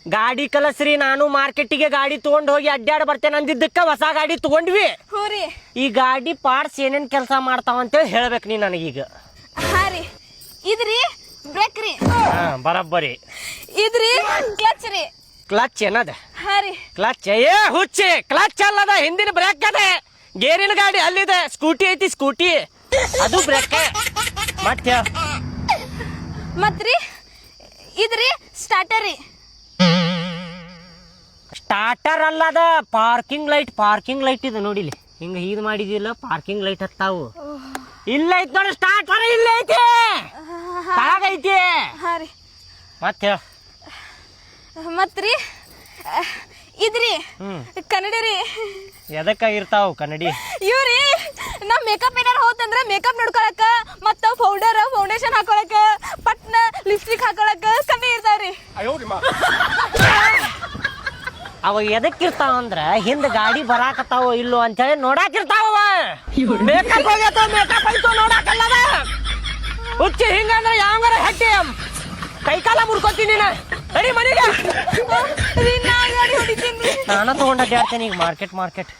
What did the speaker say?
ಗಾಡಿ ಕಲಸ್ರಿ, ನಾನು ಮಾರ್ಕೆಟಿಗೆ ಗಾಡಿ ತಗೊಂಡ್ ಹೋಗಿ ಅಡ್ಡಾಡ್ ಬರ್ತೇನೆ ಅಂದಿದ್ದಕ್ಕ ಹೊಸ ಗಾಡಿ ತಗೊಂಡ್ವಿ. ಹ್ಞೂ ರೀ. ಈ ಗಾಡಿ ಪಾರ್ಟ್ಸ್ ಏನೇನ್ ಕೆಲಸ ಮಾಡ್ತಾವ ಅಂತೇಳಿ ಹೇಳ್ಬೇಕು ನೀ ನನಗೀಗ. ಹಾ ರೀ. ಇದ್ರಿ ಬ್ರೇಕ್ ರೀ. ಬರಬ್ಬರಿ. ಇದ್ರಿ ಕ್ಲಚ್ ರೀ. ಕ್ಲಚ್ ಏನದ? ಹಾ ರೀ. ಕ್ಲಚ್ ಏ ಹುಚ್ಚಿ, ಕ್ಲಚ್ ಅಲ್ಲದ, ಹಿಂದಿನ ಬ್ರೇಕ್ ಅದೇ. ಗೇರಿನ ಗಾಡಿ ಅಲ್ಲಿದೆ, ಸ್ಕೂಟಿ ಐತಿ, ಸ್ಕೂಟಿ ಅದು ಬ್ರೇಕ್. ಮತ್ತೆ ಮತ್ರಿ ಇದ್ರಿ ಸ್ಟಾರ್ಟರ್ ರೀ. ಸ್ಟಾರ್ಟರ್ ಅಲ್ಲದ, ಪಾರ್ಕಿಂಗ್ ಲೈಟ್. ಪಾರ್ಕಿಂಗ್ ಲೈಟ್ ಇದೆ ನೋಡಿಲಿ, ಹಿಂಗ ಇದು ಮಾಡಿದಿಲ್ಲ, ಪಾರ್ಕಿಂಗ್ ಲೈಟ್ ಹತ್ತಾವು. ಇಲ್ಲ ಐತಿ ನೋಡಿ ಸ್ಟಾರ್ಟರ್, ಇಲ್ಲ ಐತಿ, ತಾಗೈತಿ. ಹಾ ರೀ. ಮತ್ತೆ ಮತ್ರಿ ಇದ್ರಿ ಕನ್ನಡಿ ರೀ. ಎದಕ್ಕಾಗಿರ್ತಾವ ಕನ್ನಡಿ? ಇವ್ರಿ ನಮ್ ಮೇಕಪ್ ಏನಾರ ಹೋತಂದ್ರ ಮೇಕಪ್ ನೋಡ್ಕೊಳಕ, ಮತ್ತ ಪೌಡರ್ ಫೌಂಡೇಶನ್ ಹಾಕೊಳಕ, ಪಟ್ನ ಲಿಪ್ಸ್ಟಿಕ್ ಹಾಕೊಳಕ ಕನ್ನಡಿ ಇರ್ತಾವ್ರಿ. ಅವ ಎದಕ್ಕಿರ್ತಾವ ಅಂದ್ರ ಹಿಂದ ಗಾಡಿ ಬರಾಕತ್ತಾವ ಇಲ್ಲೋ ಅಂತೇಳಿ ನೋಡಾಕಿರ್ತಾವ. Makeup ಹೋಗ್ಯಾತ, makeup ಐತೋ ನೋಡಾಕಲ್ಲದ. ಹುಚ್ಚಿ ಹಿಂಗಂದ್ರ ಯಾವಂಗಾರ ಹೆಟ್ಟಿ ಕೈಕಾಲ ಮುರ್ಕೋತೀನಿ ನಡಿ ಮನೆಗೆ. ನಾ ಗಾಡಿ ಹೊಡಿತೀನಿ. ನಾನು ತಗೊಂಡಾಡ್ತೇನೆ ಈಗ ಮಾರ್ಕೆಟ್.